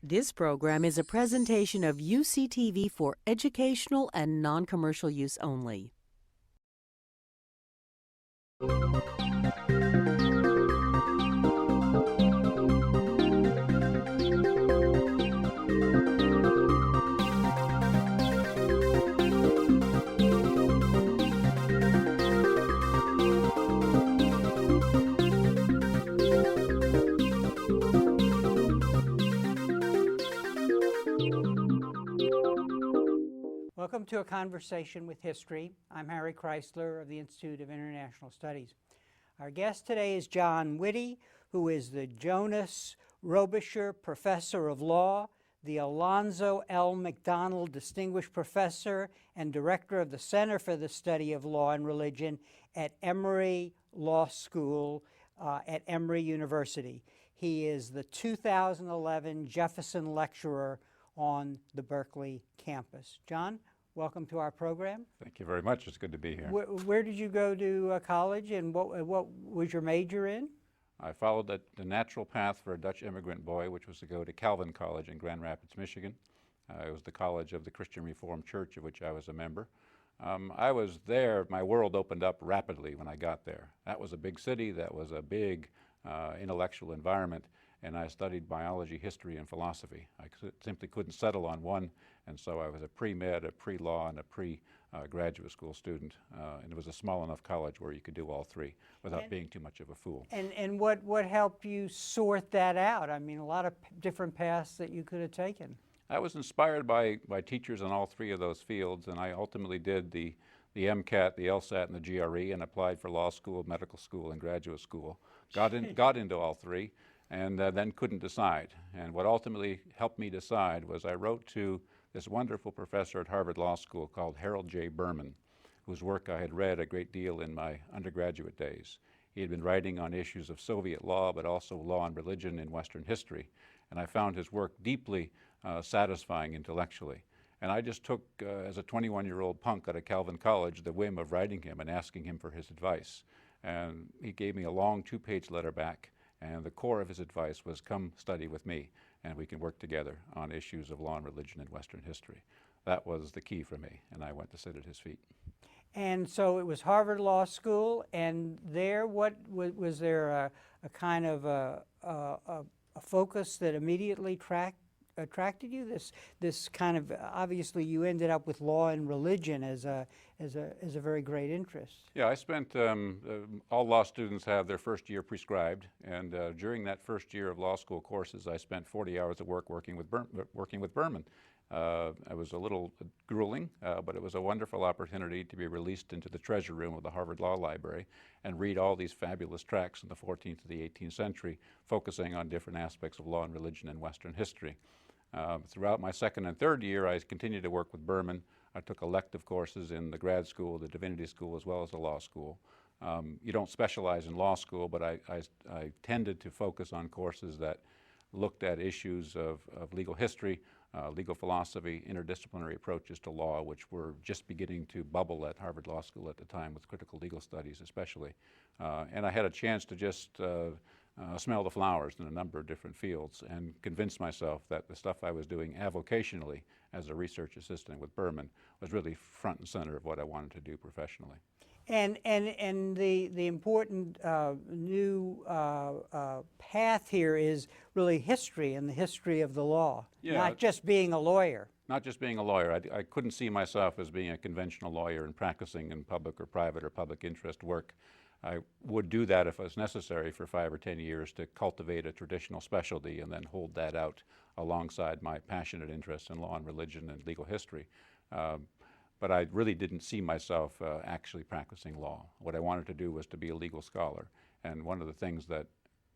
This program is a presentation of UCTV for educational and non-commercial use only. Welcome to A Conversation with History. I'm Harry Chrysler of the Institute of International Studies. Our guest today is John Witty, who is the Jonas Robicher Professor of Law, the Alonzo L. McDonald Distinguished Professor and Director of the Center for the Study of Law and Religion at Emory Law School at Emory University. He is the 2011 Jefferson Lecturer on the Berkeley campus. John, welcome to our program. Thank you very much. It's good to be here. Where did you go to college, and what was your major in? I followed the natural path for a Dutch immigrant boy, which was to go to Calvin College in Grand Rapids, Michigan. It was the college of the Christian Reformed Church, of which I was a member. I was there, my world opened up rapidly when I got there. That was a big city, that was a big intellectual environment, and I studied biology, history, and philosophy. I simply couldn't settle on one, and so I was a pre-med, a pre-law, and a pre-graduate school student. And it was a small enough college where you could do all three without being too much of a fool. And what helped you sort that out? I mean, a lot of different paths that you could have taken. I was inspired by teachers in all three of those fields, and I ultimately did the MCAT, the LSAT, and the GRE, and applied for law school, medical school, and graduate school. Got into all three, and then couldn't decide. And what ultimately helped me decide was I wrote to this wonderful professor at Harvard Law School called Harold J. Berman, whose work I had read a great deal in my undergraduate days. He had been writing on issues of Soviet law, but also law and religion in Western history. And I found his work deeply satisfying intellectually. And I just took, as a 21-year-old punk out of Calvin College, the whim of writing him and asking him for his advice. And he gave me a long 2-page letter back, and the core of his advice was, come study with me, and we can work together on issues of law and religion in Western history. That was the key for me, and I went to sit at his feet. And so it was Harvard Law School, and there, what was there a kind of a focus that immediately attracted you? This kind of, obviously you ended up with law and religion as a very great interest. Yeah, I spent, all law students have their first year prescribed, and during that first year of law school courses, I spent 40 hours of work working with Berman. It was a little grueling, but it was a wonderful opportunity to be released into the treasure room of the Harvard Law Library and read all these fabulous tracts in the 14th to the 18th century, focusing on different aspects of law and religion in Western history. Throughout my second and third year, I continued to work with Berman. I took elective courses in the grad school, the divinity school, as well as the law school. You don't specialize in law school, but I tended to focus on courses that looked at issues of legal history, legal philosophy, interdisciplinary approaches to law, which were just beginning to bubble at Harvard Law School at the time, with critical legal studies especially. And I had a chance to just smell the flowers in a number of different fields and convince myself that the stuff I was doing avocationally as a research assistant with Berman was really front and center of what I wanted to do professionally. And the important new path here is really history and the history of the law, not just being a lawyer. Not just being a lawyer. I couldn't see myself as being a conventional lawyer and practicing in public or private or public interest work. I would do that if it was necessary for 5 or 10 years to cultivate a traditional specialty and then hold that out alongside my passionate interest in law and religion and legal history. But I really didn't see myself actually practicing law. What I wanted to do was to be a legal scholar. And one of the things that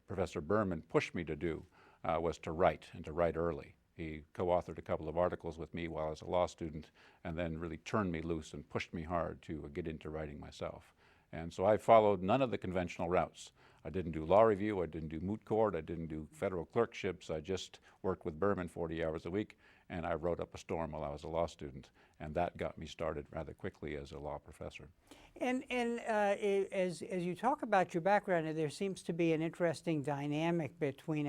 Professor Berman pushed me to do was to write, and to write early. He co-authored a couple of articles with me while I was a law student, and then really turned me loose and pushed me hard to get into writing myself. And so I followed none of the conventional routes. I didn't do law review, I didn't do moot court, I didn't do federal clerkships. I just worked with Berman 40 hours a week and I wrote up a storm while I was a law student, and that got me started rather quickly as a law professor. And as you talk about your background, there seems to be an interesting dynamic between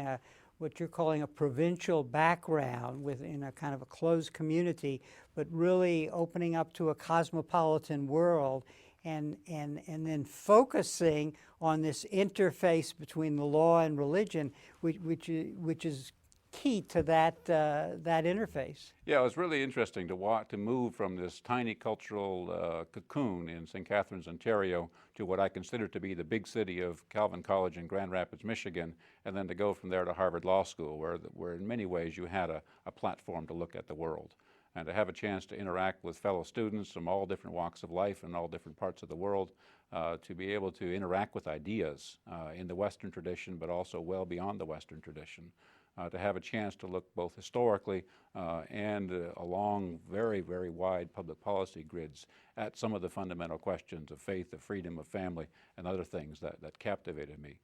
what you're calling a provincial background within a kind of a closed community, but really opening up to a cosmopolitan world, and then focusing on this interface between the law and religion, which is key to that interface. Yeah, it was really interesting to move from this tiny cultural cocoon in St. Catharines, Ontario, to what I consider to be the big city of Calvin College in Grand Rapids, Michigan, and then to go from there to Harvard Law School, where in many ways you had a platform to look at the world, and to have a chance to interact with fellow students from all different walks of life and all different parts of the world, to be able to interact with ideas in the Western tradition, but also well beyond the Western tradition. To have a chance to look both historically and along very, very wide public policy grids at some of the fundamental questions of faith, of freedom, of family, and other things that captivated me.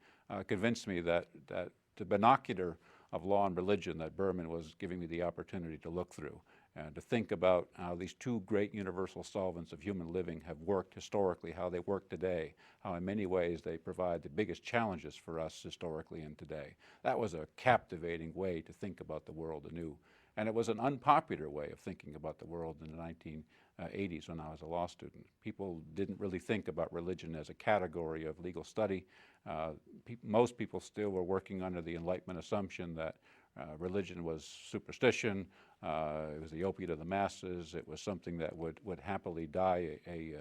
Convinced me that the binocular of law and religion that Berman was giving me the opportunity to look through, and to think about how these two great universal solvents of human living have worked historically, how they work today, how in many ways they provide the biggest challenges for us historically and today. That was a captivating way to think about the world anew. And it was an unpopular way of thinking about the world in the 1980s when I was a law student. People didn't really think about religion as a category of legal study. Most people still were working under the Enlightenment assumption that religion was superstition, it was the opiate of the masses, it was something that would happily die a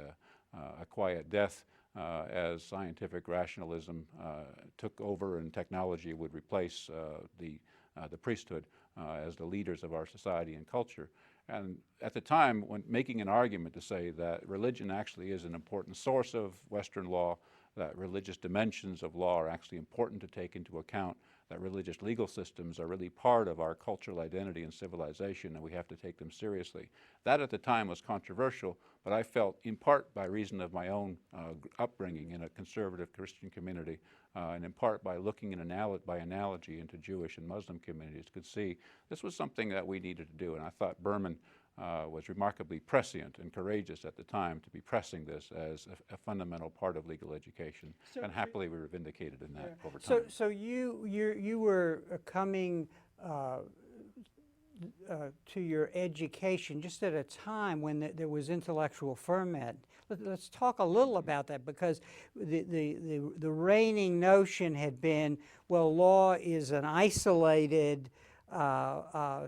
quiet death as scientific rationalism took over and technology would replace the priesthood as the leaders of our society and culture. And at the time, when making an argument to say that religion actually is an important source of Western law, that religious dimensions of law are actually important to take into account, that religious legal systems are really part of our cultural identity and civilization, and we have to take them seriously. That at the time was controversial, but I felt, in part by reason of my own upbringing in a conservative Christian community, and in part by looking by analogy into Jewish and Muslim communities, could see this was something that we needed to do. And I thought Berman was remarkably prescient and courageous at the time to be pressing this as a fundamental part of legal education. And happily we were vindicated in that over time. So you were coming to your education just at a time when there was intellectual ferment. Let's talk a little about that, because the reigning notion had been, well, law is an isolated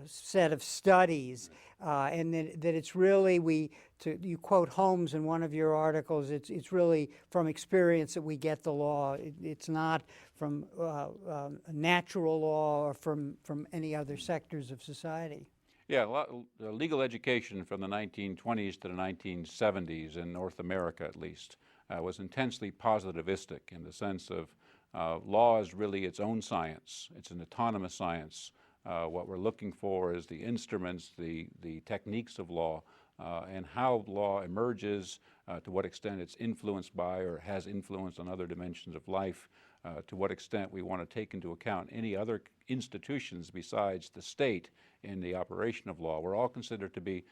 set of studies, and that it's really, you quote Holmes in one of your articles, it's really from experience that we get the law. It's not from natural law or from any other sectors of society. Yeah, legal education from the 1920s to the 1970s in North America, at least, was intensely positivistic in the sense of law is really its own science. It's an autonomous science. What we're looking for is the instruments, the techniques of law, and how law emerges, to what extent it's influenced by or has influence on other dimensions of life, to what extent we want to take into account any other institutions besides the state in the operation of law. We're all considered to be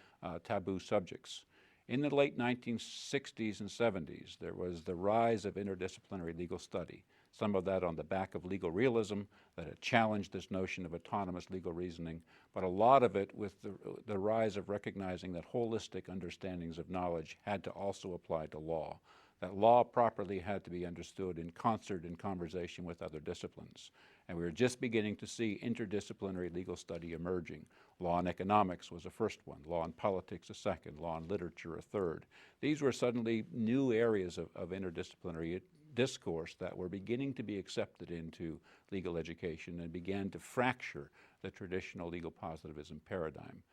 taboo subjects. In the late 1960s and 70s, there was the rise of interdisciplinary legal study. Some of that on the back of legal realism that had challenged this notion of autonomous legal reasoning, but a lot of it with the rise of recognizing that holistic understandings of knowledge had to also apply to law, that law properly had to be understood in concert in conversation with other disciplines. And we were just beginning to see interdisciplinary legal study emerging. Law and economics was the first one, law and politics a second, law and literature a third. These were suddenly new areas of interdisciplinary discourse that were beginning to be accepted into legal education and began to fracture the traditional legal positivism paradigm.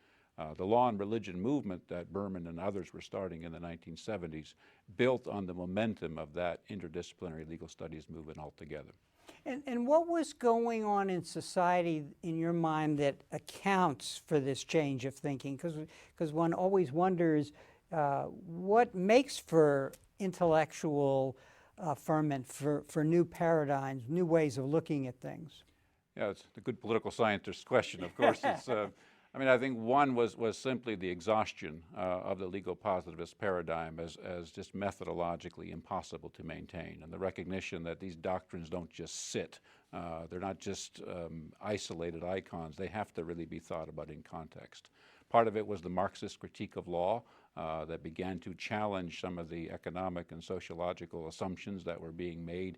The law and religion movement that Berman and others were starting in the 1970s built on the momentum of that interdisciplinary legal studies movement altogether. And what was going on in society, in your mind, that accounts for this change of thinking? Because one always wonders what makes for intellectual ferment, for new paradigms, new ways of looking at things. Yeah, it's a good political scientist question, of course. It's, I mean, I think one was simply the exhaustion of the legal positivist paradigm as just methodologically impossible to maintain, and the recognition that these doctrines don't just sit. They're not just isolated icons. They have to really be thought about in context. Part of it was the Marxist critique of law that began to challenge some of the economic and sociological assumptions that were being made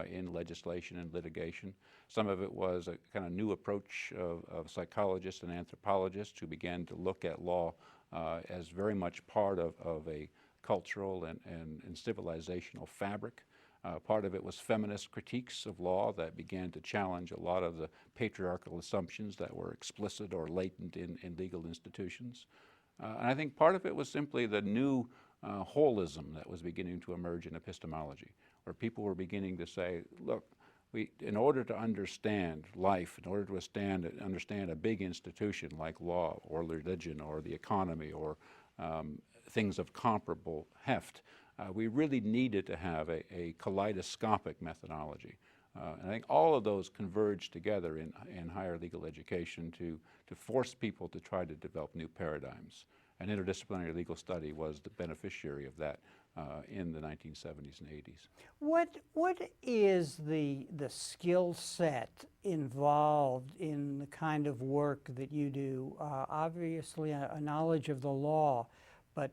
in legislation and litigation. Some of it was a kind of new approach of psychologists and anthropologists who began to look at law as very much part of a cultural and civilizational fabric. Part of it was feminist critiques of law that began to challenge a lot of the patriarchal assumptions that were explicit or latent in legal institutions. And I think part of it was simply the new holism that was beginning to emerge in epistemology, where people were beginning to say, look, in order to understand life, in order to understand a big institution like law or religion or the economy or things of comparable heft, we really needed to have a kaleidoscopic methodology. And I think all of those converged together in higher legal education to force people to try to develop new paradigms. And interdisciplinary legal study was the beneficiary of that in the 1970s and 80s. What is the skill set involved in the kind of work that you do? Obviously a knowledge of the law, but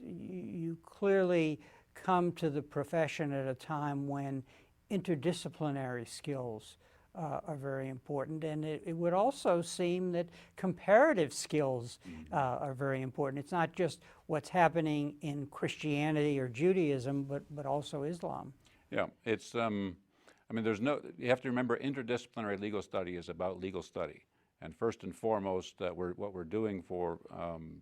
you clearly come to the profession at a time when interdisciplinary skills are very important, and it would also seem that comparative skills are very important. It's not just what's happening in Christianity or Judaism, but also Islam. Yeah, it's, I mean, you have to remember interdisciplinary legal study is about legal study. And first and foremost, what we're doing for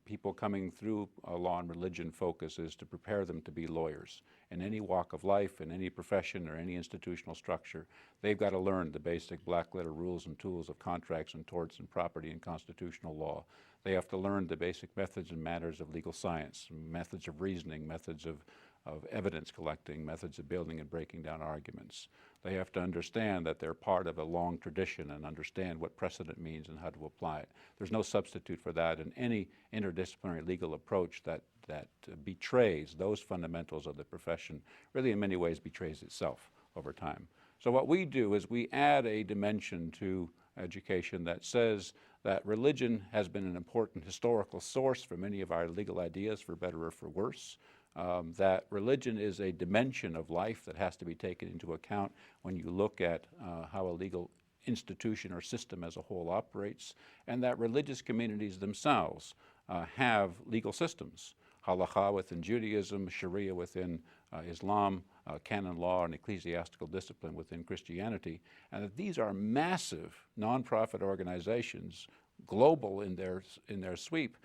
people coming through a law and religion focus is to prepare them to be lawyers. In any walk of life, in any profession or any institutional structure, they've got to learn the basic black letter rules and tools of contracts and torts and property and constitutional law. They have to learn the basic methods and matters of legal science, methods of reasoning, methods of evidence collecting, methods of building and breaking down arguments. They have to understand that they're part of a long tradition and understand what precedent means and how to apply it. There's no substitute for that in any interdisciplinary legal approach that betrays those fundamentals of the profession, really in many ways betrays itself over time. So what we do is we add a dimension to education that says that religion has been an important historical source for many of our legal ideas, for better or for worse. That religion is a dimension of life that has to be taken into account when you look at how a legal institution or system as a whole operates, and that religious communities themselves have legal systems, halakha within Judaism, Sharia within Islam, canon law and ecclesiastical discipline within Christianity, and that these are massive nonprofit organizations, global in their sweep,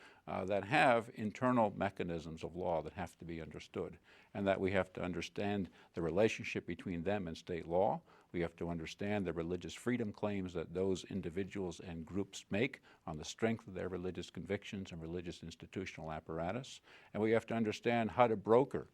that have internal mechanisms of law that have to be understood, and that we have to understand the relationship between them and state law. We have to understand the religious freedom claims that those individuals and groups make on the strength of their religious convictions and religious institutional apparatus. And we have to understand how to broker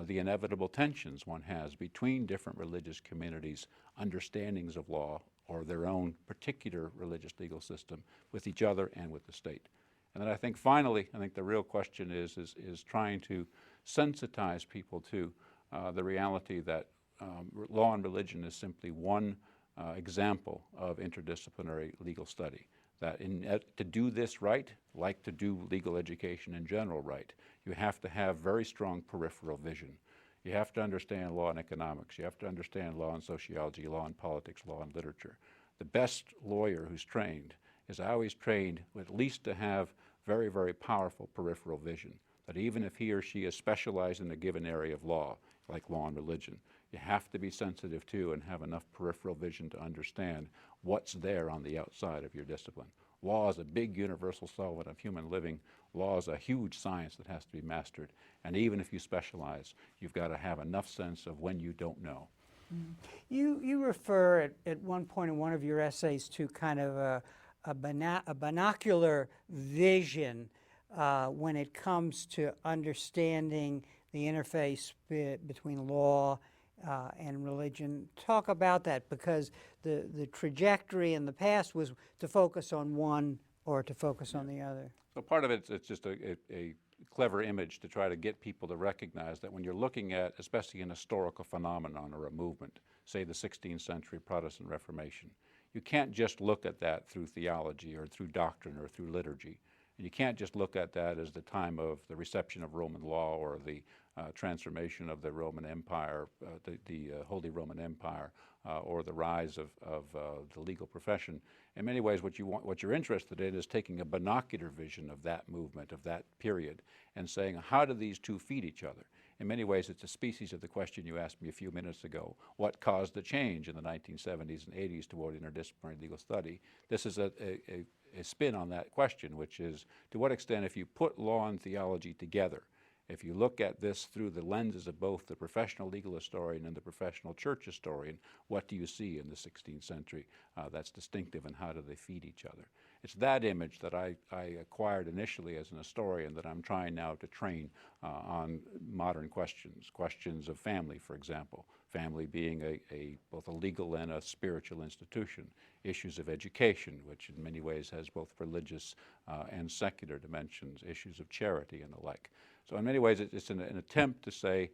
the inevitable tensions one has between different religious communities' understandings of law or their own particular religious legal system with each other and with the state. And then I think finally, the real question is trying to sensitize people to the reality that law and religion is simply one example of interdisciplinary legal study. That to do this right, like to do legal education in general right, you have to have very strong peripheral vision. You have to understand law and economics. You have to understand law and sociology, law and politics, law and literature. The best lawyer who's trained is always trained at least to have very, very powerful peripheral vision, that even if he or she is specialized in a given area of law, like law and religion, you have to be sensitive to and have enough peripheral vision to understand what's there on the outside of your discipline. Law is a big universal solvent of human living. Law is a huge science that has to be mastered. And even if you specialize, you've got to have enough sense of when you don't know. You refer at one point in one of your essays to kind of a binocular vision when it comes to understanding the interface between law and religion. Talk about that, because the trajectory in the past was to focus on one or to focus on the other? So part of it's just a clever image to try to get people to recognize that when you're looking at, especially an historical phenomenon or a movement, say the 16th century Protestant Reformation, you can't just look at that through theology or through doctrine or through liturgy. And you can't just look at that as the time of the reception of Roman law or the transformation of the Roman Empire, the Holy Roman Empire, or the rise of the legal profession. In many ways, what you're interested in is taking a binocular vision of that movement, of that period, and saying, how do these two feed each other? In many ways, it's a species of the question you asked me a few minutes ago, what caused the change in the 1970s and 80s toward interdisciplinary legal study? This is a spin on that question, which is, to what extent, if you put law and theology together, if you look at this through the lenses of both the professional legal historian and the professional church historian, what do you see in the 16th century that's distinctive, and how do they feed each other? It's that image that I acquired initially as an historian that I'm trying now to train on modern questions of family, for example, family being both a legal and a spiritual institution, issues of education, which in many ways has both religious and secular dimensions, issues of charity and the like. So in many ways, it's an attempt to say,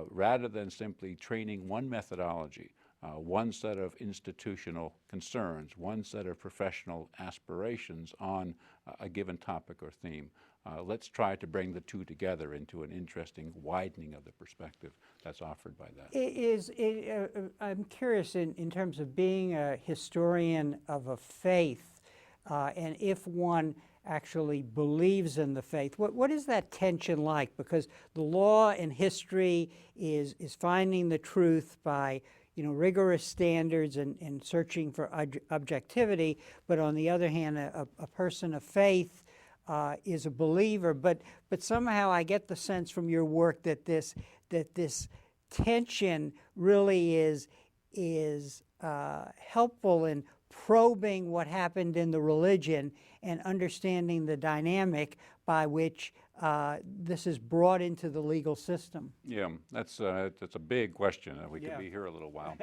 rather than simply training one methodology, one set of institutional concerns, one set of professional aspirations on a given topic or theme, let's try to bring the two together into an interesting widening of the perspective that's offered by that. I'm curious in terms of being a historian of a faith, and if one actually believes in the faith. What is that tension like? Because the law and history is finding the truth by rigorous standards and searching for objectivity, but on the other hand, a person of faith is a believer. But somehow I get the sense from your work that this tension really is helpful in probing what happened in the religion and understanding the dynamic by which this is brought into the legal system. Yeah, that's a big question. We could be here a little while.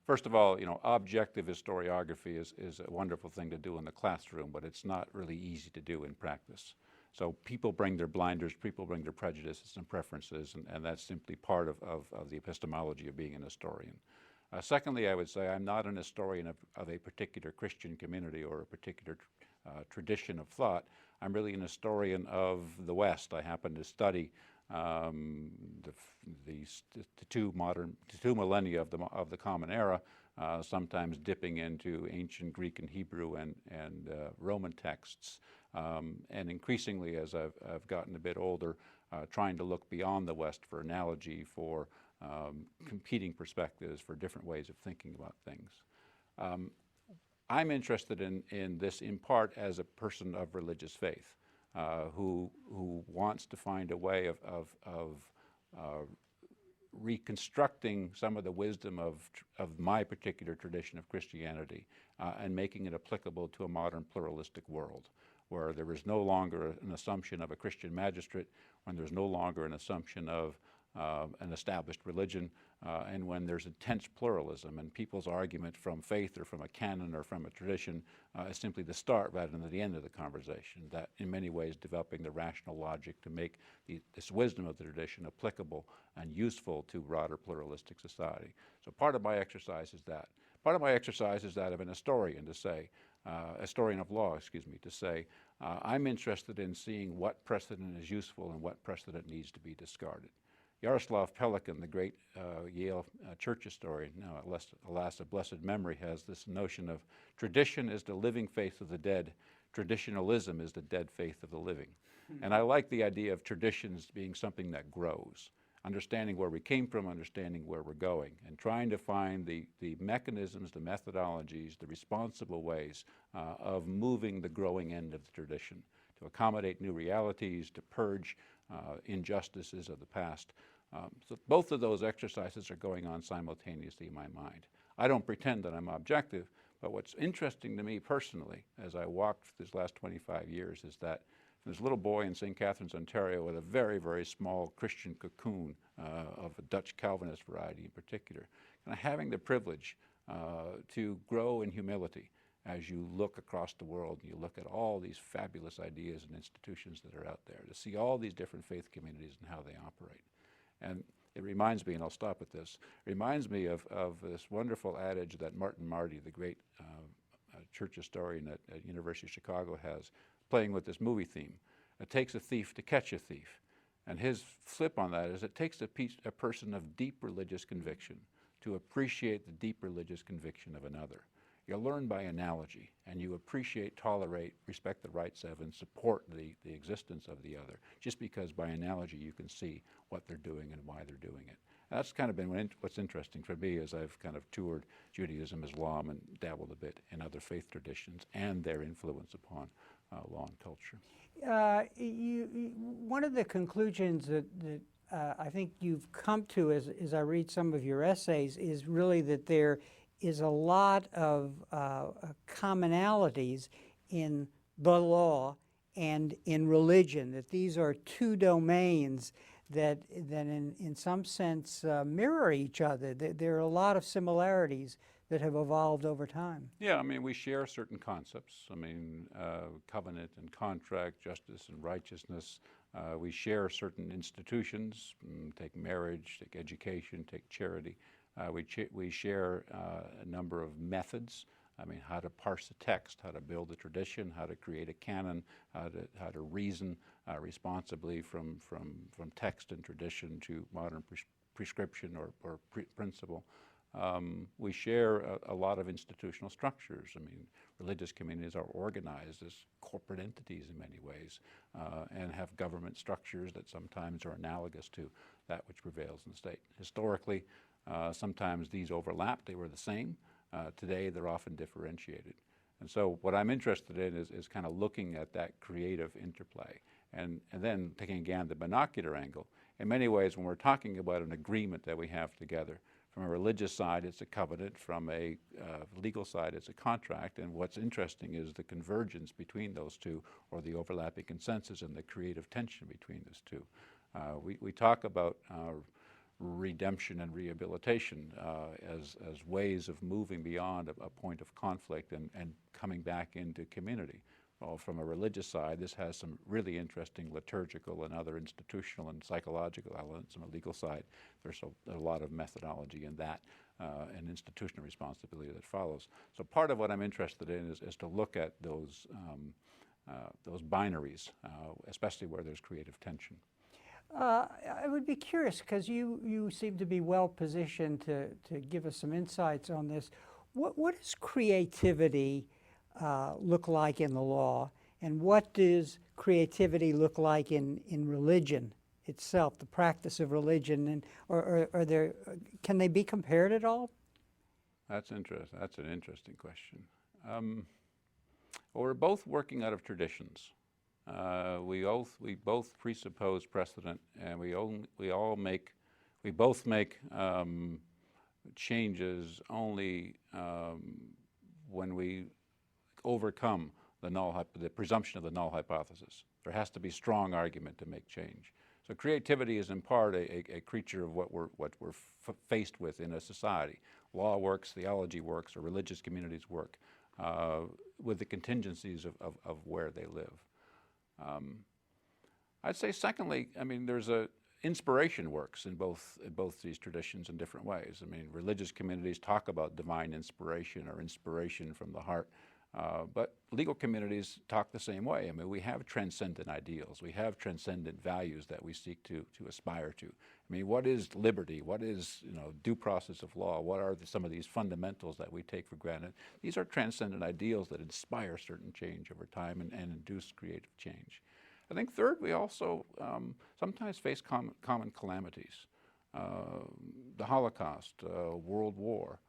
First of all, objective historiography is a wonderful thing to do in the classroom, but it's not really easy to do in practice. So people bring their blinders, people bring their prejudices and preferences, and that's simply part of the epistemology of being an historian. Secondly, I would say I'm not an historian of a particular Christian community or a particular tradition of thought. I'm really an historian of the West. I happen to study the two millennia of the Common Era, sometimes dipping into ancient Greek and Hebrew and Roman texts, and increasingly, as I've gotten a bit older, trying to look beyond the West for analogy, for competing perspectives, for different ways of thinking about things. I'm interested in this in part as a person of religious faith who wants to find a way of reconstructing some of the wisdom of my particular tradition of Christianity and making it applicable to a modern pluralistic world, where there is no longer an assumption of a Christian magistrate, when there's no longer an assumption of an established religion, and when there's intense pluralism, and people's argument from faith or from a canon or from a tradition is simply the start rather than the end of the conversation, that in many ways developing the rational logic to make this wisdom of the tradition applicable and useful to broader pluralistic society. So part of my exercise is that. Part of my exercise is that of an historian, to say, historian of law, to say, I'm interested in seeing what precedent is useful and what precedent needs to be discarded. Yaroslav Pelikan, the great Yale church historian, now alas of blessed memory, has this notion of tradition is the living faith of the dead, traditionalism is the dead faith of the living. And I like the idea of traditions being something that grows, understanding where we came from, understanding where we're going, and trying to find the mechanisms, the methodologies, the responsible ways of moving the growing end of the tradition to accommodate new realities, to purge injustices of the past. So both of those exercises are going on simultaneously in my mind. I don't pretend that I'm objective, but what's interesting to me personally as I walked these last 25 years is that this little boy in St. Catharines, Ontario, with a very, very small Christian cocoon of a Dutch Calvinist variety in particular, and having the privilege to grow in humility as you look across the world and you look at all these fabulous ideas and institutions that are out there, to see all these different faith communities and how they operate. And it reminds me, and I'll stop at this, reminds me of this wonderful adage that Martin Marty, the great church historian at University of Chicago, has, playing with this movie theme. It takes a thief to catch a thief. And his flip on that is it takes a person of deep religious conviction to appreciate the deep religious conviction of another. You learn by analogy, and you appreciate, tolerate, respect the rights of, and support the existence of the other, just because by analogy you can see what they're doing and why they're doing it. And that's kind of been what's interesting for me as I've kind of toured Judaism, Islam, and dabbled a bit in other faith traditions and their influence upon law and culture. One of the conclusions that I think you've come to as I read some of your essays is really that there is a lot of commonalities in the law and in religion, that these are two domains that in some sense mirror each other. There are a lot of similarities that have evolved over time. Yeah, I mean, we share certain concepts. I mean, covenant and contract, justice and righteousness. We share certain institutions, take marriage, take education, take charity. We share a number of methods. I mean, how to parse a text, how to build a tradition, how to create a canon, how to reason responsibly from text and tradition to modern prescription or principle. We share a lot of institutional structures. I mean, religious communities are organized as corporate entities in many ways and have government structures that sometimes are analogous to that which prevails in the state. Historically, sometimes these overlap. They were the same. Today, they're often differentiated. And so what I'm interested in is kind of looking at that creative interplay and then taking again the binocular angle. In many ways, when we're talking about an agreement that we have together, from a religious side, it's a covenant. From a legal side, it's a contract. And what's interesting is the convergence between those two, or the overlapping consensus and the creative tension between those two. We talk about redemption and rehabilitation as ways of moving beyond a point of conflict and coming back into community. Well, from a religious side, this has some really interesting liturgical and other institutional and psychological elements. On the legal side, there's a lot of methodology in that and institutional responsibility that follows. So part of what I'm interested in is to look at those binaries, especially where there's creative tension. I would be curious, because you seem to be well positioned to give us some insights on this. What does creativity look like in the law, and what does creativity look like in religion itself, the practice of religion, and or can they be compared at all? That's interesting. That's an interesting question. Well, we're both working out of traditions. We both presuppose precedent, and we both make changes only when we overcome the presumption of the null hypothesis. There has to be strong argument to make change. So creativity is in part a creature of what we're faced with in a society. Law works, theology works, or religious communities work with the contingencies of where they live. I'd say secondly, I mean, inspiration works in both these traditions in different ways. I mean, religious communities talk about divine inspiration or inspiration from the heart, but legal communities talk the same way. I mean, we have transcendent ideals. We have transcendent values that we seek to aspire to. I mean, what is liberty? What is, due process of law? What are some of these fundamentals that we take for granted? These are transcendent ideals that inspire certain change over time and induce creative change. I think third, we also sometimes face common calamities. The Holocaust, World War,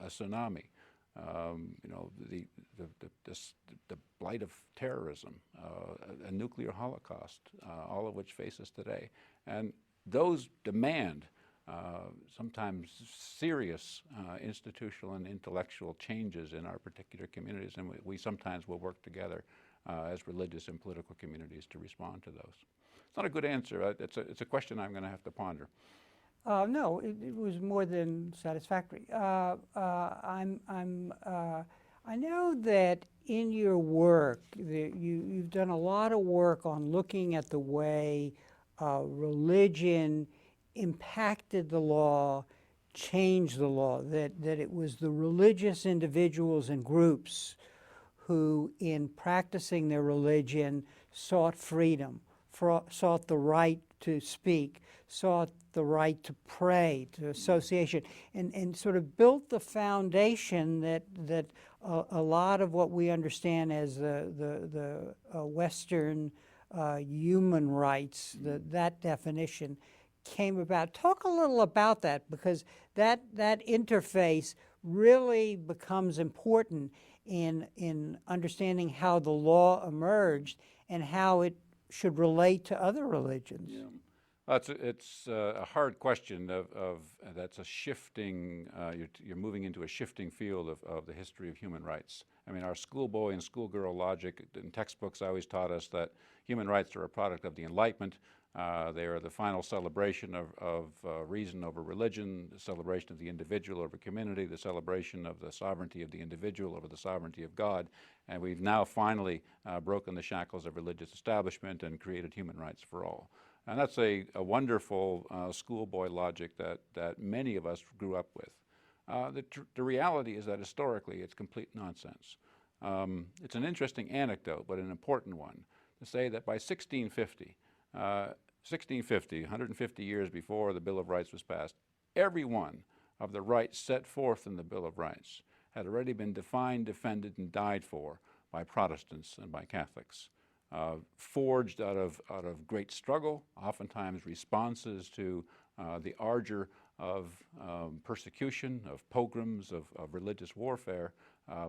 a tsunami, the blight of terrorism, a nuclear holocaust, all of which face us today. And those demand sometimes serious institutional and intellectual changes in our particular communities, and we sometimes will work together as religious and political communities to respond to those. It's not a good answer. It's a question I'm going to have to ponder. No, it was more than satisfactory. I I know that in your work, you've done a lot of work on looking at the way religion impacted the law, changed the law, that it was the religious individuals and groups who, in practicing their religion, sought freedom, sought the right to speak, sought the right to pray, to association, and sort of built the foundation that a lot of what we understand as the Western human rights, that definition came about. Talk a little about that, because that interface really becomes important in understanding how the law emerged and how it should relate to other religions. Yeah. It's a hard question that's a shifting, you're moving into a shifting field of the history of human rights. I mean, our schoolboy and schoolgirl logic in textbooks always taught us that human rights are a product of the Enlightenment. They are the final celebration of reason over religion, the celebration of the individual over community, the celebration of the sovereignty of the individual over the sovereignty of God. And we've now finally broken the shackles of religious establishment and created human rights for all. And that's a wonderful schoolboy logic that many of us grew up with. The reality is that historically it's complete nonsense. It's an interesting anecdote, but an important one, to say that by 1650, 150 years before the Bill of Rights was passed, every one of the rights set forth in the Bill of Rights had already been defined, defended, and died for by Protestants and by Catholics. Forged out of great struggle, oftentimes responses to the ardor of persecution, of pogroms, of religious warfare,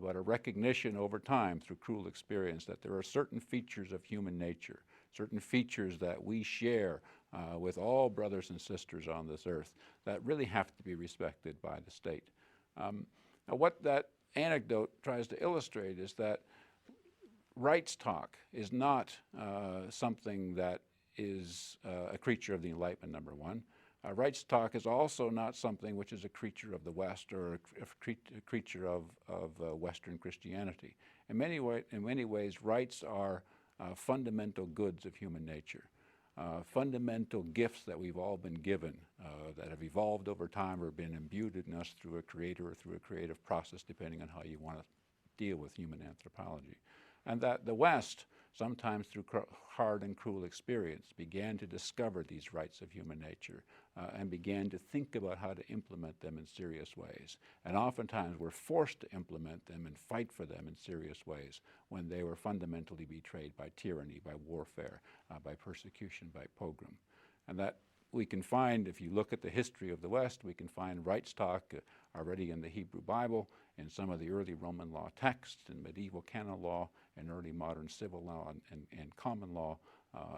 but a recognition over time through cruel experience that there are certain features of human nature, certain features that we share with all brothers and sisters on this earth that really have to be respected by the state. Now what that anecdote tries to illustrate is that rights talk is not something that is a creature of the Enlightenment, number one. Rights talk is also not something which is a creature of the West or a creature of Western Christianity. In many ways, rights are fundamental goods of human nature, fundamental gifts that we've all been given, that have evolved over time or been imbued in us through a creator or through a creative process, depending on how you want to deal with human anthropology. And that the West, sometimes through hard and cruel experience, began to discover these rights of human nature and began to think about how to implement them in serious ways. And oftentimes were forced to implement them and fight for them in serious ways when they were fundamentally betrayed by tyranny, by warfare, by persecution, by pogrom. And that we can find, if you look at the history of the West, we can find rights talk already in the Hebrew Bible, in some of the early Roman law texts, in medieval canon law, in early modern civil law and common law,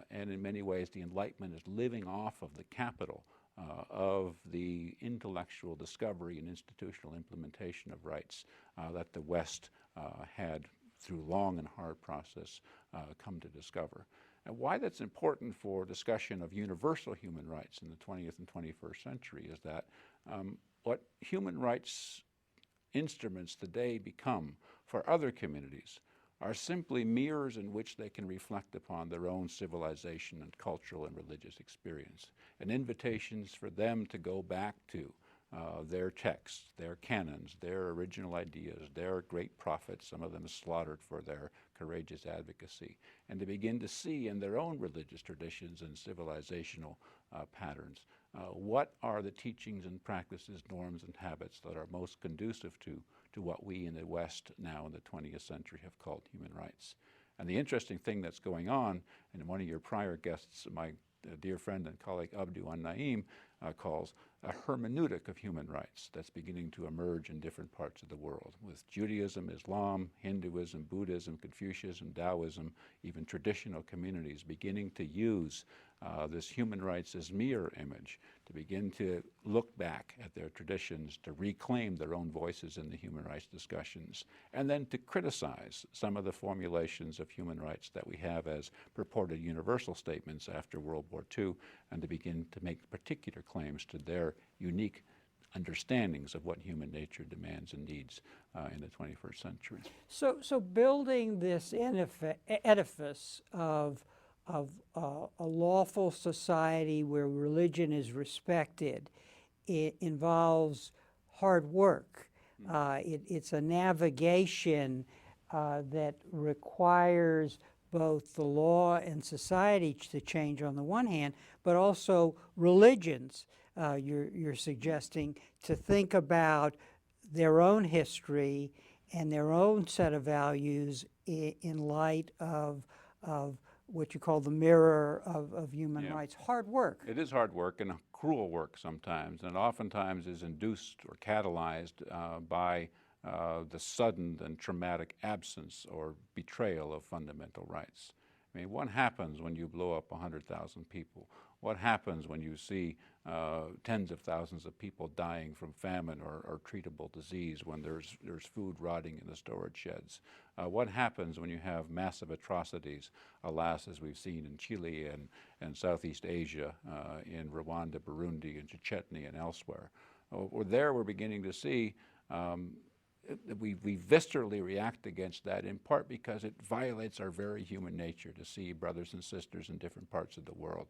and in many ways the Enlightenment is living off of the capital of the intellectual discovery and institutional implementation of rights that the West had, through long and hard process, come to discover. And why that's important for discussion of universal human rights in the 20th and 21st century is that what human rights instruments today become for other communities are simply mirrors in which they can reflect upon their own civilization and cultural and religious experience, and invitations for them to go back to their texts, their canons, their original ideas, their great prophets, some of them slaughtered for their courageous advocacy, and to begin to see in their own religious traditions and civilizational patterns what are the teachings and practices, norms and habits that are most conducive to what we in the West now in the 20th century have called human rights. And the interesting thing that's going on, and one of your prior guests, my dear friend and colleague Abdou An-Naim, calls a hermeneutic of human rights that's beginning to emerge in different parts of the world, with Judaism, Islam, Hinduism, Buddhism, Confucianism, Taoism, even traditional communities beginning to use this human rights as mirror image to begin to look back at their traditions, to reclaim their own voices in the human rights discussions, and then to criticize some of the formulations of human rights that we have as purported universal statements after World War II, and to begin to make particular claims to their unique understandings of what human nature demands and needs in the 21st century. So building this edifice of a lawful society where religion is respected, it involves hard work. It's a navigation that requires both the law and society to change on the one hand, but also religions, you're suggesting, to think about their own history and their own set of values in light of what you call the mirror of human rights. Hard work. It is hard work and cruel work sometimes, and oftentimes is induced or catalyzed by the sudden and traumatic absence or betrayal of fundamental rights. I mean, what happens when you blow up 100,000 people? What happens when you see tens of thousands of people dying from famine or treatable disease, when there's food rotting in the storage sheds? What happens when you have massive atrocities, alas, as we've seen in Chile and Southeast Asia, in Rwanda, Burundi, and Chechnya and elsewhere? We're beginning to see we viscerally react against that, in part because it violates our very human nature to see brothers and sisters in different parts of the world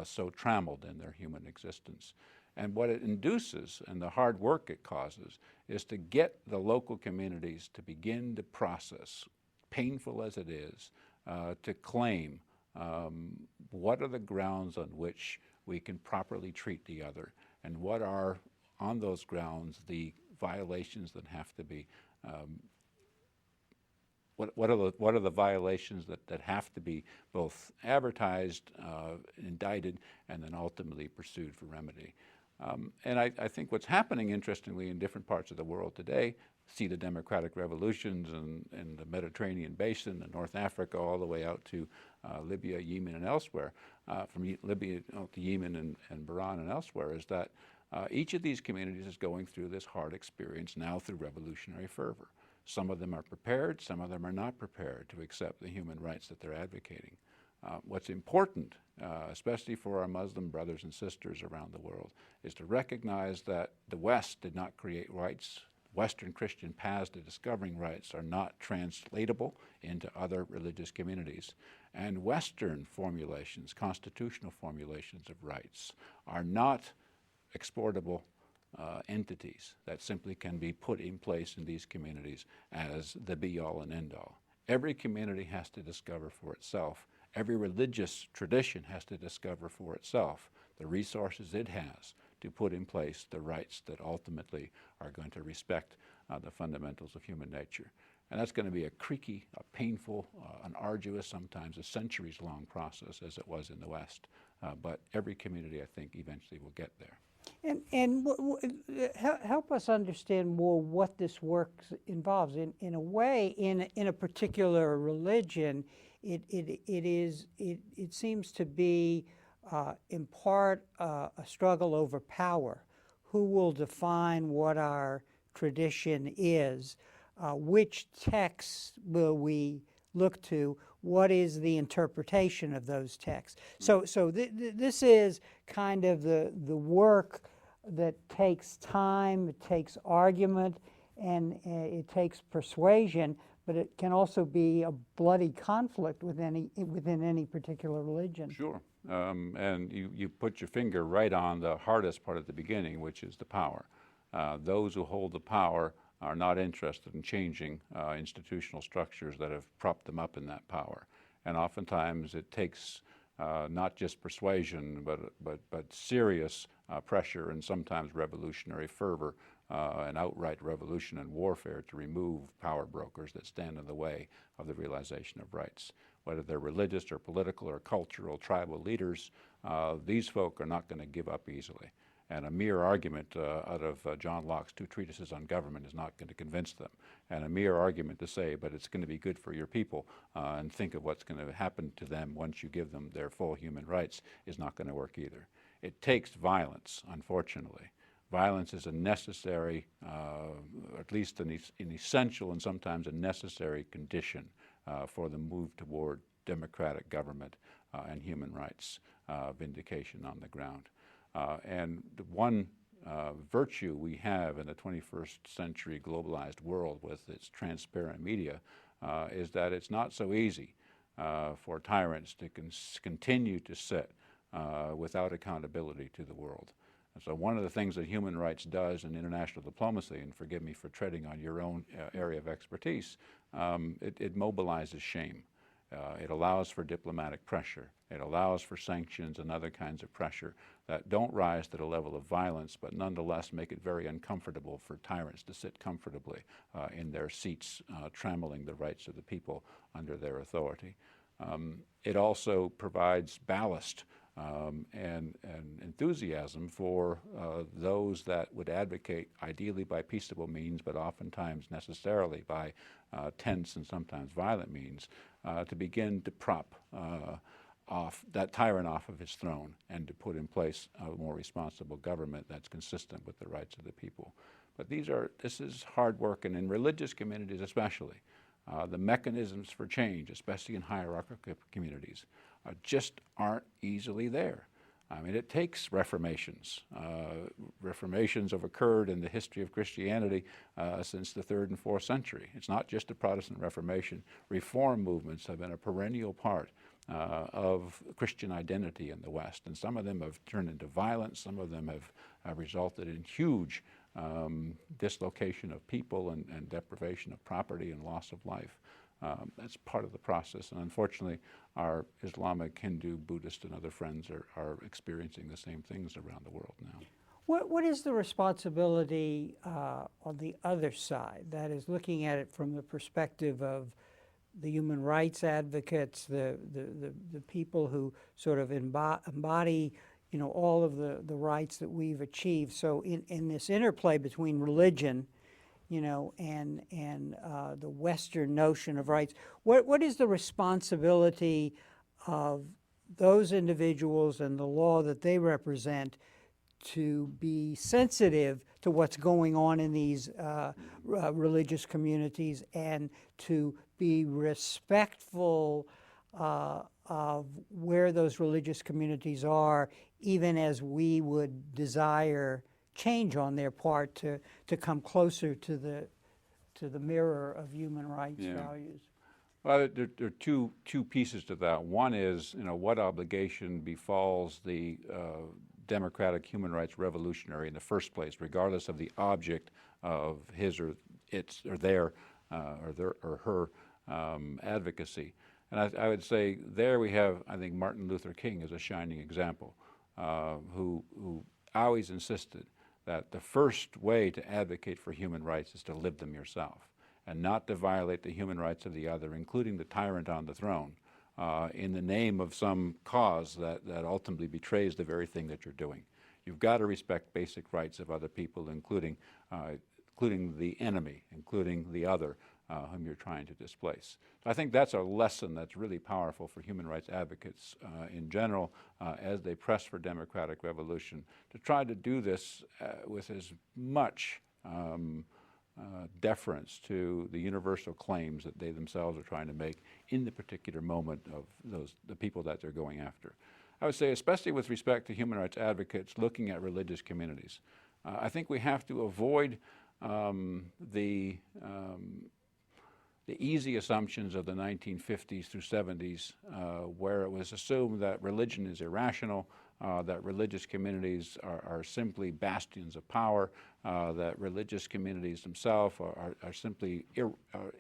so trammeled in their human existence. And what it induces, and the hard work it causes, is to get the local communities to begin to process, painful as it is, to claim what are the grounds on which we can properly treat the other, and what are, on those grounds, the violations that have to be, what are the violations that have to be both advertised, indicted, and then ultimately pursued for remedy. And I think what's happening, interestingly, in different parts of the world today, see the democratic revolutions in the Mediterranean basin, and North Africa, all the way out to Libya, Yemen, and elsewhere, from Libya to Yemen and Bahrain and elsewhere, is that each of these communities is going through this hard experience now through revolutionary fervor. Some of them are prepared, some of them are not prepared to accept the human rights that they're advocating. What's important, especially for our Muslim brothers and sisters around the world, is to recognize that the West did not create rights. Western Christian paths to discovering rights are not translatable into other religious communities. And Western formulations, constitutional formulations of rights, are not exportable entities that simply can be put in place in these communities as the be-all and end-all. Every community has to discover for itself. Every religious tradition has to discover for itself the resources it has to put in place the rights that ultimately are going to respect the fundamentals of human nature. And that's going to be a creaky, a painful, an arduous, sometimes a centuries-long process, as it was in the West. But every community, I think, eventually will get there. And help us understand more what this work involves. In a way, in a particular religion, it seems to be in part a struggle over power. Who will define what our tradition is? Which texts will we look to? What is the interpretation of those texts? So this is kind of the work that takes time, it takes argument, and it takes persuasion, but it can also be a bloody conflict within any particular religion. Sure. And you put your finger right on the hardest part at the beginning, which is the power. Those who hold the power are not interested in changing institutional structures that have propped them up in that power. And oftentimes it takes not just persuasion, but serious pressure and sometimes revolutionary fervor and outright revolution and warfare to remove power brokers that stand in the way of the realization of rights. Whether they're religious or political or cultural, tribal leaders, these folk are not going to give up easily. And a mere argument out of John Locke's 2 treatises on government is not going to convince them. And a mere argument to say, but it's going to be good for your people and think of what's going to happen to them once you give them their full human rights is not going to work either. It takes violence, unfortunately. Violence is a necessary, at least an essential and sometimes a necessary condition for the move toward democratic government and human rights vindication on the ground. And the one virtue we have in the 21st century globalized world with its transparent media is that it's not so easy for tyrants to continue to sit without accountability to the world. And so one of the things that human rights does in international diplomacy, and forgive me for treading on your own area of expertise, it mobilizes shame. It allows for diplomatic pressure. It allows for sanctions and other kinds of pressure that don't rise to the level of violence, but nonetheless make it very uncomfortable for tyrants to sit comfortably in their seats, trammeling the rights of the people under their authority. It also provides ballast and enthusiasm for those that would advocate, ideally by peaceable means, but oftentimes necessarily by tense and sometimes violent means, to begin to prop that tyrant off of his throne and to put in place a more responsible government that's consistent with the rights of the people. But this is hard work, and in religious communities especially, the mechanisms for change, especially in hierarchical communities, just aren't easily there. I mean, it takes reformations. Reformations have occurred in the history of Christianity since the 3rd and 4th century. It's not just a Protestant Reformation. Reform movements have been a perennial part of Christian identity in the West, and some of them have turned into violence. Some of them have resulted in huge dislocation of people and deprivation of property and loss of life. That's part of the process, and unfortunately our Islamic, Hindu, Buddhist and other friends are experiencing the same things around the world now. What is the responsibility on the other side? That is, looking at it from the perspective of the human rights advocates, the people who sort of embody, you know, all of the rights that we've achieved. So in this interplay between religion, you know, and the Western notion of rights, what is the responsibility of those individuals and the law that they represent to be sensitive to what's going on in these religious communities and to be respectful of where those religious communities are, even as we would desire change on their part to come closer to the mirror of human rights values? Well, there are two pieces to that. One is, you know, what obligation befalls the democratic human rights revolutionary in the first place, regardless of the object of his or its or their or her advocacy. And I would say there we have, I think, Martin Luther King as a shining example, who always insisted that the first way to advocate for human rights is to live them yourself and not to violate the human rights of the other, including the tyrant on the throne, in the name of some cause that ultimately betrays the very thing that you're doing. You've got to respect basic rights of other people, including the enemy, including the other whom you're trying to displace. So I think that's a lesson that's really powerful for human rights advocates in general as they press for democratic revolution, to try to do this with as much deference to the universal claims that they themselves are trying to make in the particular moment of the people that they're going after. I would say, especially with respect to human rights advocates looking at religious communities, I think we have to avoid the easy assumptions of the 1950s through 70s, where it was assumed that religion is irrational, that religious communities are simply bastions of power, that religious communities themselves are simply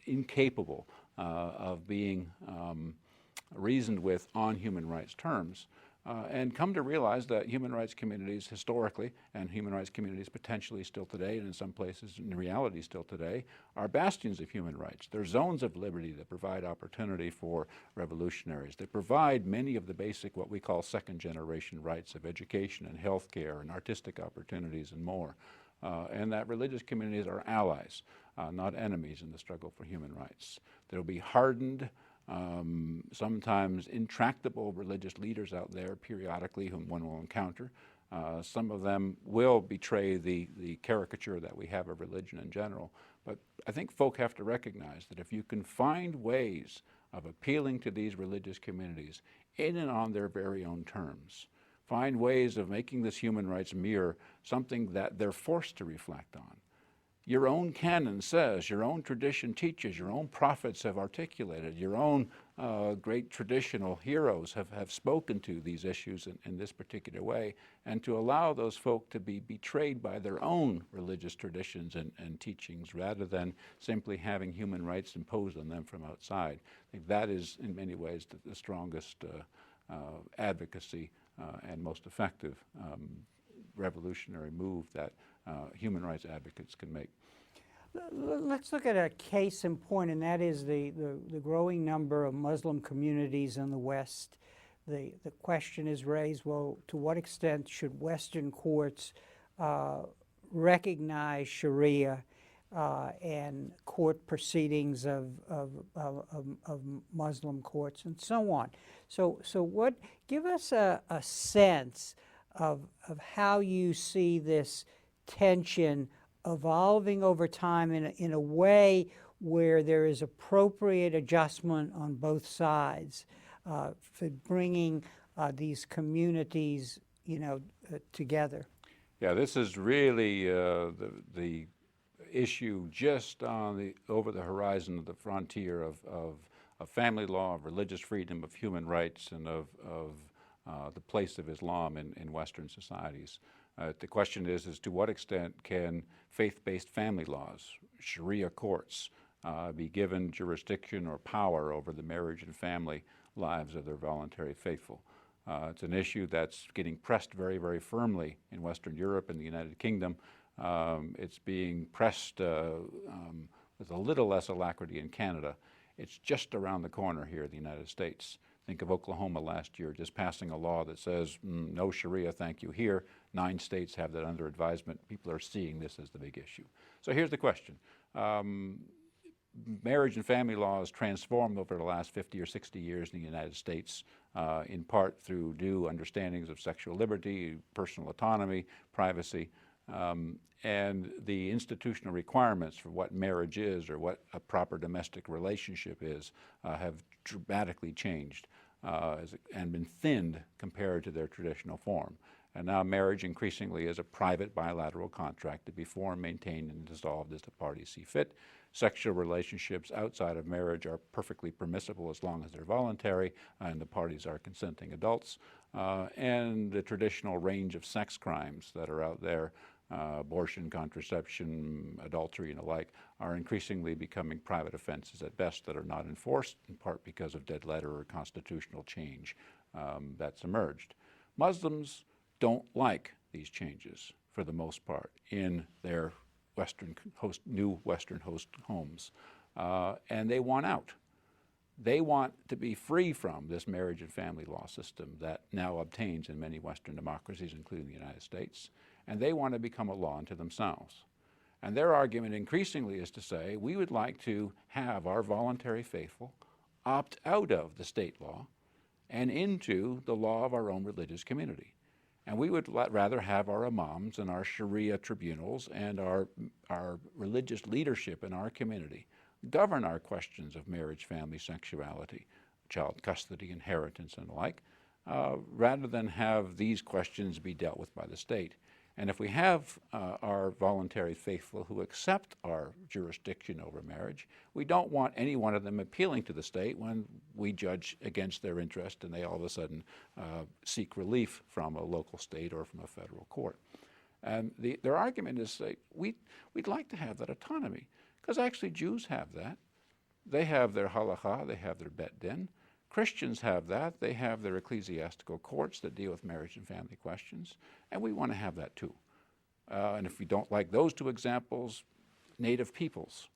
incapable of being reasoned with on human rights terms. And come to realize that human rights communities historically, and human rights communities potentially still today, and in some places in reality still today, are bastions of human rights. They're zones of liberty that provide opportunity for revolutionaries. They provide many of the basic, what we call second generation rights of education and health care and artistic opportunities and more. And that religious communities are allies, not enemies in the struggle for human rights. They'll be hardened, sometimes intractable religious leaders out there periodically whom one will encounter. Some of them will betray the caricature that we have of religion in general. But I think folk have to recognize that if you can find ways of appealing to these religious communities in and on their very own terms, find ways of making this human rights mirror something that they're forced to reflect on. Your own canon says, your own tradition teaches, your own prophets have articulated, your own great traditional heroes have spoken to these issues in this particular way, and to allow those folk to be betrayed by their own religious traditions and teachings rather than simply having human rights imposed on them from outside. I think that is in many ways the strongest advocacy and most effective revolutionary move that human rights advocates can make. Let's look at a case in point, and that is the growing number of Muslim communities in the West. The question is raised, well, to what extent should Western courts recognize Sharia and court proceedings of Muslim courts and so on? So give us a sense of how you see this tension evolving over time in a way where there is appropriate adjustment on both sides for bringing these communities, together. Yeah, this is really the issue just on over the horizon of the frontier of family law, of religious freedom, of human rights, and of the place of Islam in Western societies. The question is to what extent can faith-based family laws, Sharia courts, be given jurisdiction or power over the marriage and family lives of their voluntary faithful? It's an issue that's getting pressed very, very firmly in Western Europe and the United Kingdom. It's being pressed with a little less alacrity in Canada. It's just around the corner here in the United States. Think of Oklahoma last year just passing a law that says, no Sharia, thank you here. 9 states have that under advisement. People are seeing this as the big issue. So here's the question. Marriage and family law has transformed over the last 50 or 60 years in the United States, in part through new understandings of sexual liberty, personal autonomy, privacy, and the institutional requirements for what marriage is or what a proper domestic relationship is have dramatically changed and been thinned compared to their traditional form. And now marriage increasingly is a private bilateral contract to be formed, maintained, and dissolved as the parties see fit. Sexual relationships outside of marriage are perfectly permissible as long as they're voluntary and the parties are consenting adults. And the traditional range of sex crimes that are out there, abortion, contraception, adultery, and the like, are increasingly becoming private offenses at best that are not enforced, in part because of dead letter or constitutional change that's emerged. Muslims don't like these changes for the most part in their new Western host homes, and they want out. They want to be free from this marriage and family law system that now obtains in many Western democracies, including the United States, and they want to become a law unto themselves. And their argument increasingly is to say, we would like to have our voluntary faithful opt out of the state law and into the law of our own religious community. And we would rather have our imams and our Sharia tribunals and our religious leadership in our community govern our questions of marriage, family, sexuality, child custody, inheritance, and the like, rather than have these questions be dealt with by the state. And if we have our voluntary faithful who accept our jurisdiction over marriage, we don't want any one of them appealing to the state when we judge against their interest and they all of a sudden seek relief from a local state or from a federal court. And their argument is that we'd like to have that autonomy, because actually Jews have that. They have their halakha, they have their bedin. Christians have that. They have their ecclesiastical courts that deal with marriage and family questions, and we want to have that too. And if we don't like those two examples, native peoples,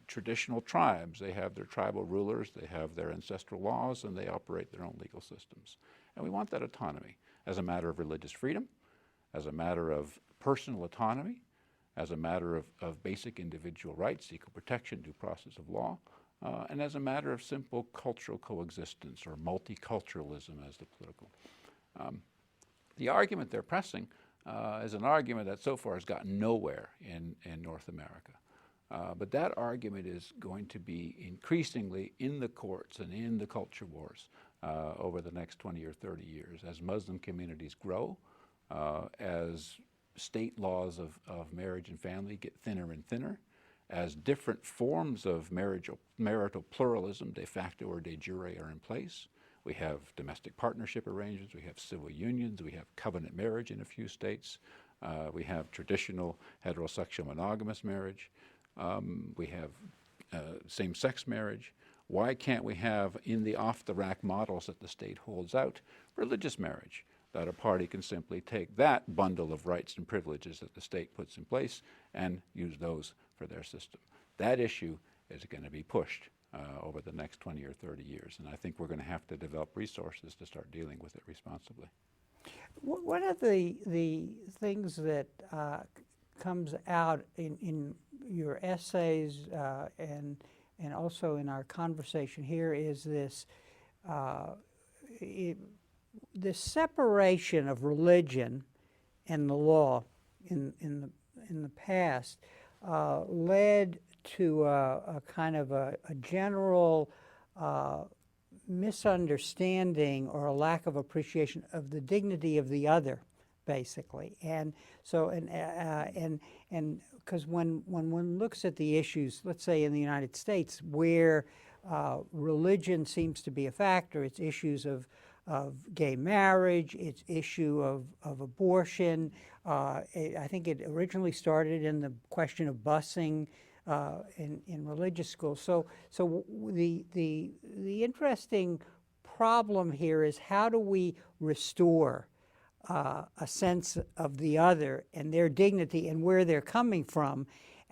traditional tribes, they have their tribal rulers, they have their ancestral laws, and they operate their own legal systems. And we want that autonomy as a matter of religious freedom, as a matter of personal autonomy, as a matter of basic individual rights, equal protection, due process of law, and as a matter of simple cultural coexistence or multiculturalism as the political. The argument they're pressing is an argument that so far has gotten nowhere in North America. But that argument is going to be increasingly in the courts and in the culture wars over the next 20 or 30 years. As Muslim communities grow, as state laws of marriage and family get thinner and thinner, as different forms of marital pluralism, de facto or de jure, are in place. We have domestic partnership arrangements, we have civil unions, we have covenant marriage in a few states, we have traditional heterosexual monogamous marriage, we have same-sex marriage. Why can't we have, in the off-the-rack models that the state holds out, religious marriage, that a party can simply take that bundle of rights and privileges that the state puts in place and use those for their system? That issue is going to be pushed over the next 20 or 30 years, and I think we're going to have to develop resources to start dealing with it responsibly. One of the things that comes out in your essays and also in our conversation here is this this separation of religion and the law in the past led to a kind of a general misunderstanding or a lack of appreciation of the dignity of the other, basically. And so, and because when one looks at the issues, let's say in the United States, where religion seems to be a factor, it's issues of gay marriage, it's issue of abortion. I think it originally started in the question of busing in religious schools. So the interesting problem here is, how do we restore a sense of the other and their dignity and where they're coming from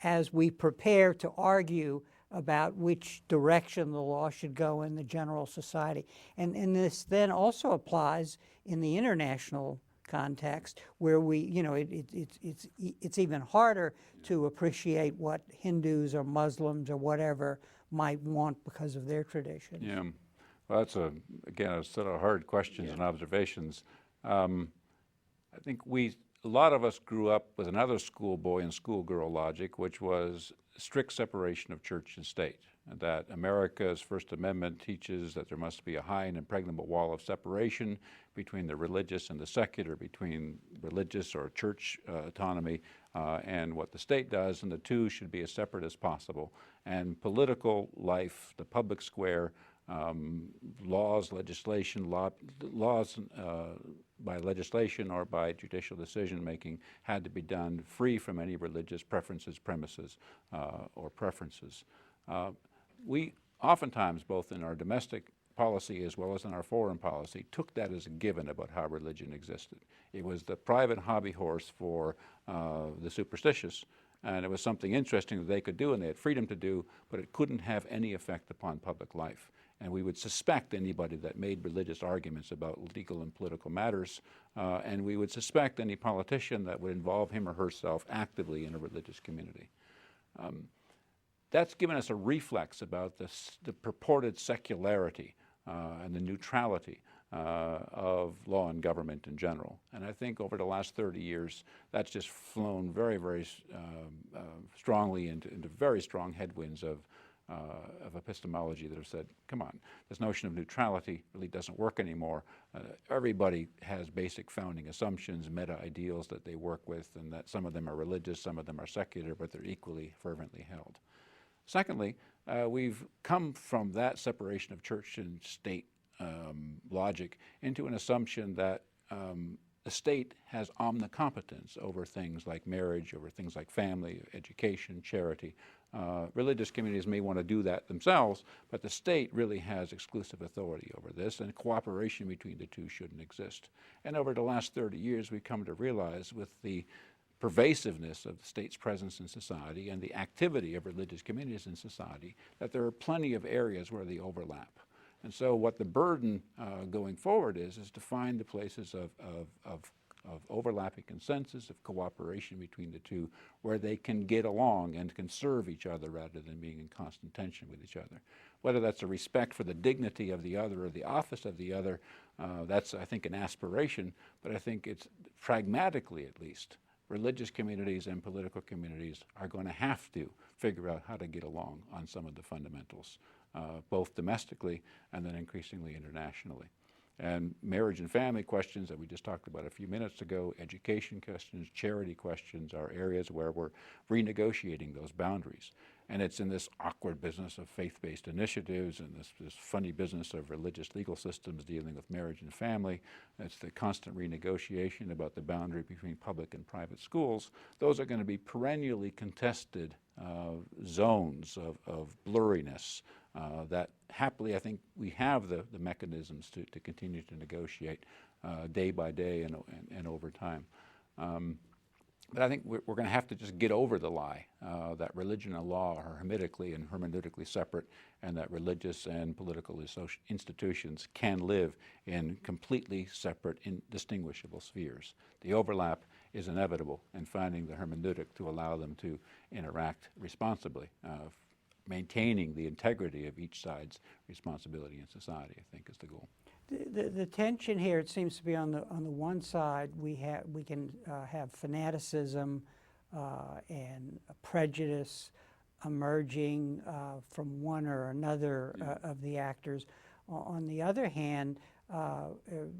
as we prepare to argue about which direction the law should go in the general society. And this then also applies in the international context, where we, it's even harder to appreciate what Hindus or Muslims or whatever might want because of their traditions. Yeah, well, that's again a set of hard questions and observations. I think a lot of us grew up with another schoolboy and schoolgirl logic, which was strict separation of church and state, and that America's First Amendment teaches that there must be a high and impregnable wall of separation between the religious and the secular, between religious or church autonomy and what the state does, and the two should be as separate as possible. And political life, the public square, laws, legislation, laws by legislation or by judicial decision-making had to be done free from any religious preferences, premises, or preferences. We oftentimes, both in our domestic policy as well as in our foreign policy, took that as a given about how religion existed. It was the private hobby horse for the superstitious, and it was something interesting that they could do and they had freedom to do, but it couldn't have any effect upon public life. And we would suspect anybody that made religious arguments about legal and political matters, and we would suspect any politician that would involve him or herself actively in a religious community. That's given us a reflex about the purported secularity and the neutrality of law and government in general. And I think over the last 30 years, that's just flown very, very strongly into very strong headwinds of epistemology that have said, come on, this notion of neutrality really doesn't work anymore. Everybody has basic founding assumptions, meta-ideals that they work with, and that some of them are religious, some of them are secular, but they're equally fervently held. Secondly, we've come from that separation of church and state logic into an assumption that the state has omnicompetence over things like marriage, over things like family, education, charity. Religious communities may want to do that themselves, but the state really has exclusive authority over this, and cooperation between the two shouldn't exist. And over the last 30 years, we've come to realize, with the pervasiveness of the state's presence in society and the activity of religious communities in society, that there are plenty of areas where they overlap. And so what the burden going forward is to find the places of overlapping consensus, of cooperation between the two, where they can get along and can serve each other rather than being in constant tension with each other. Whether that's a respect for the dignity of the other or the office of the other, that's, I think, an aspiration, but I think it's, pragmatically at least, religious communities and political communities are going to have to figure out how to get along on some of the fundamentals both domestically and then increasingly internationally. And marriage and family questions that we just talked about a few minutes ago, education questions, charity questions are areas where we're renegotiating those boundaries. And it's in this awkward business of faith-based initiatives and this funny business of religious legal systems dealing with marriage and family. It's the constant renegotiation about the boundary between public and private schools. Those are going to be perennially contested zones of blurriness that happily I think we have the mechanisms to continue to negotiate day by day and over time. But I think we're going to have to just get over the lie that religion and law are hermeneutically and hermeneutically separate, and that religious and political institutions can live in completely separate, indistinguishable spheres. The overlap is inevitable, and finding the hermeneutic to allow them to interact responsibly, maintaining the integrity of each side's responsibility in society, I think is the goal. The tension here, it seems to be on the one side, we can have fanaticism and prejudice emerging from one or another of the actors. On the other hand,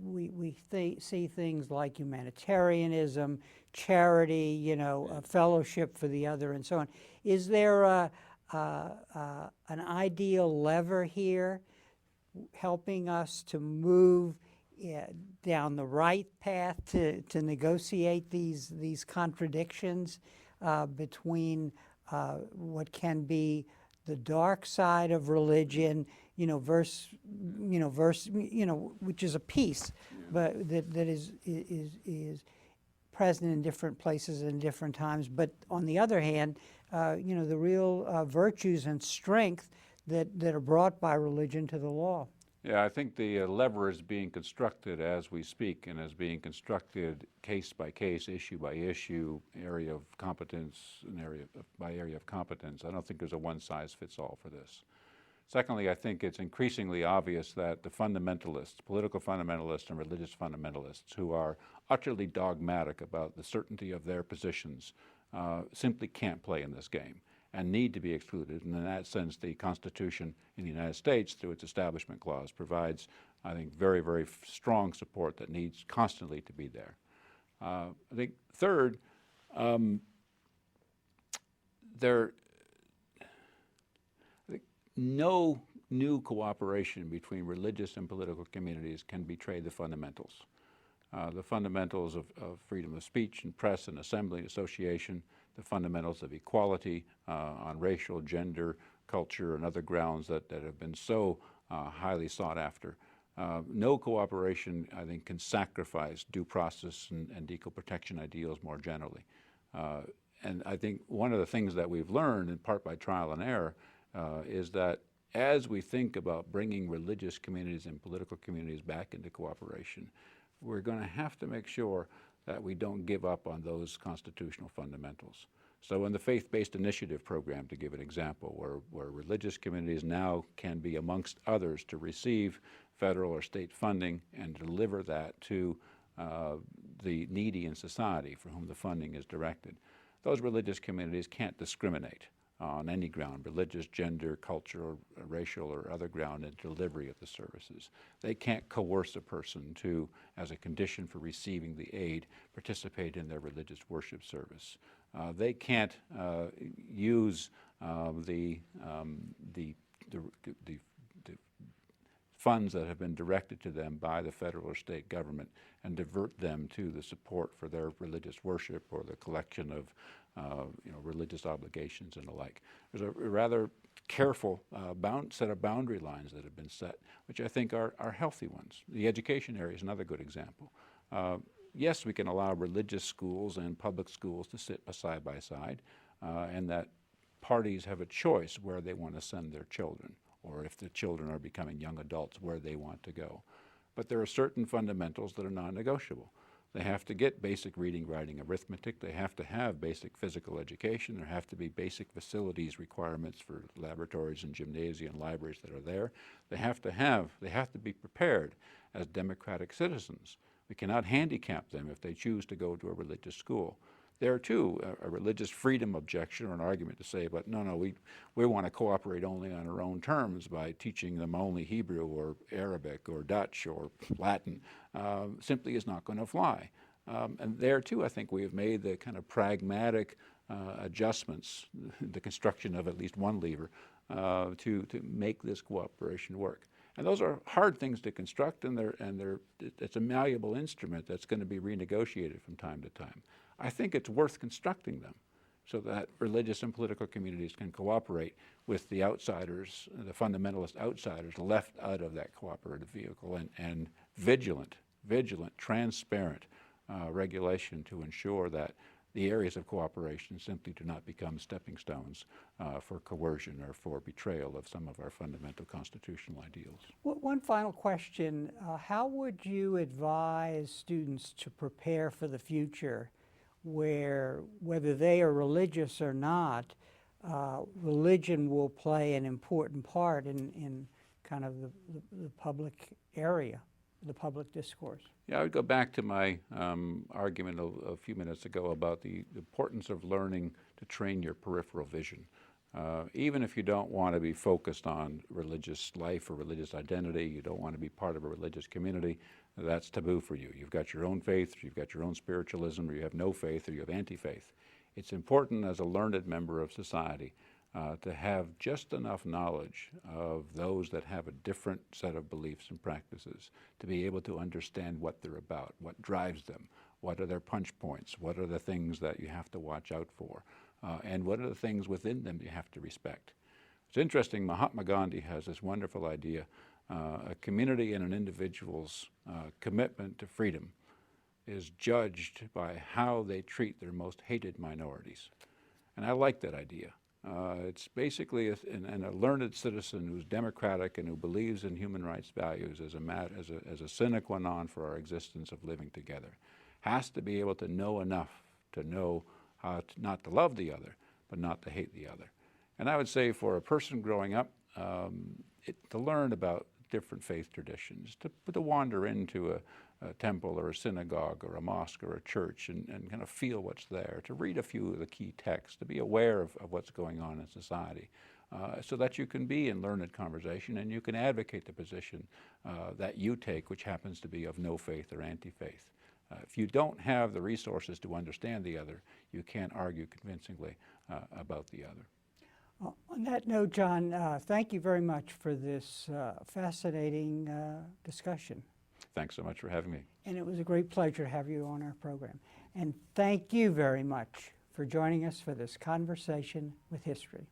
we see things like humanitarianism, charity, you know, a fellowship for the other, and so on. Is there an ideal lever here helping us to move down the right path to negotiate these contradictions between what can be the dark side of religion, you know, which is a piece, but that is present in different places and different times. But on the other hand, you know, the real virtues and strength that are brought by religion to the law. Yeah, I think the lever is being constructed as we speak, and is being constructed case by case, issue by issue, area of competence, and area by area of competence. I don't think there's a one-size-fits-all for this. Secondly, I think it's increasingly obvious that the fundamentalists, political fundamentalists and religious fundamentalists, who are utterly dogmatic about the certainty of their positions, simply can't play in this game and need to be excluded. And in that sense, the Constitution in the United States, through its Establishment Clause, provides, I think, very, very strong support that needs constantly to be there. I think third, no new cooperation between religious and political communities can betray the fundamentals. The fundamentals of freedom of speech and press and assembly and association, the fundamentals of equality on racial, gender, culture, and other grounds that have been so highly sought after. No cooperation, I think, can sacrifice due process and equal protection ideals more generally. And I think one of the things that we've learned, in part by trial and error, is that as we think about bringing religious communities and political communities back into cooperation, we're going to have to make sure that we don't give up on those constitutional fundamentals. So in the faith-based initiative program, to give an example, where religious communities now can be amongst others to receive federal or state funding and deliver that to the needy in society for whom the funding is directed, those religious communities can't discriminate on any ground, religious, gender, cultural, racial, or other ground in delivery of the services. They can't coerce a person to, as a condition for receiving the aid, participate in their religious worship service. They can't use the funds that have been directed to them by the federal or state government and divert them to the support for their religious worship or the collection of religious obligations and the like. There's a rather careful set of boundary lines that have been set, which I think are healthy ones. The education area is another good example. Yes, we can allow religious schools and public schools to sit side by side, and that parties have a choice where they want to send their children, or if the children are becoming young adults, where they want to go. But there are certain fundamentals that are non-negotiable. They have to get basic reading, writing, arithmetic. They have to have basic physical education. There have to be basic facilities requirements for laboratories and gymnasia and libraries that are there. They have to be prepared as democratic citizens. We cannot handicap them if they choose to go to a religious school. there too, a religious freedom objection or an argument to say, but no, we want to cooperate only on our own terms by teaching them only Hebrew or Arabic or Dutch or Latin, simply is not going to fly. And there too, I think we have made the kind of pragmatic adjustments, the construction of at least one lever, to make this cooperation work. And those are hard things to construct, and it's a malleable instrument that's going to be renegotiated from time to time. I think it's worth constructing them so that religious and political communities can cooperate with the outsiders, the fundamentalist outsiders left out of that cooperative vehicle, and vigilant, transparent regulation to ensure that the areas of cooperation simply do not become stepping stones for coercion or for betrayal of some of our fundamental constitutional ideals. One final question. How would you advise students to prepare for the future where, whether they are religious or not, religion will play an important part in kind of the public area, the public discourse? Yeah, I would go back to my argument a few minutes ago about the importance of learning to train your peripheral vision. Even if you don't want to be focused on religious life or religious identity, you don't want to be part of a religious community, that's taboo for you. You've got your own faith, you've got your own spiritualism, or you have no faith, or you have anti-faith. It's important as a learned member of society to have just enough knowledge of those that have a different set of beliefs and practices to be able to understand what they're about, what drives them, what are their punch points, what are the things that you have to watch out for, and what are the things within them you have to respect. It's interesting, Mahatma Gandhi has this wonderful idea, a community and an individual's commitment to freedom is judged by how they treat their most hated minorities. And I like that idea. It's basically a learned citizen who's democratic and who believes in human rights values as a sine qua non for our existence of living together. Has to be able to know enough to know how not to love the other, but not to hate the other. And I would say for a person growing up, to learn about different faith traditions, to wander into a temple or a synagogue or a mosque or a church and kind of feel what's there, to read a few of the key texts, to be aware of what's going on in society, so that you can be in learned conversation and you can advocate the position that you take, which happens to be of no faith or anti-faith. If you don't have the resources to understand the other, you can't argue convincingly about the other. On that note, John, thank you very much for this fascinating discussion. Thanks so much for having me. And it was a great pleasure to have you on our program. And thank you very much for joining us for this conversation with history.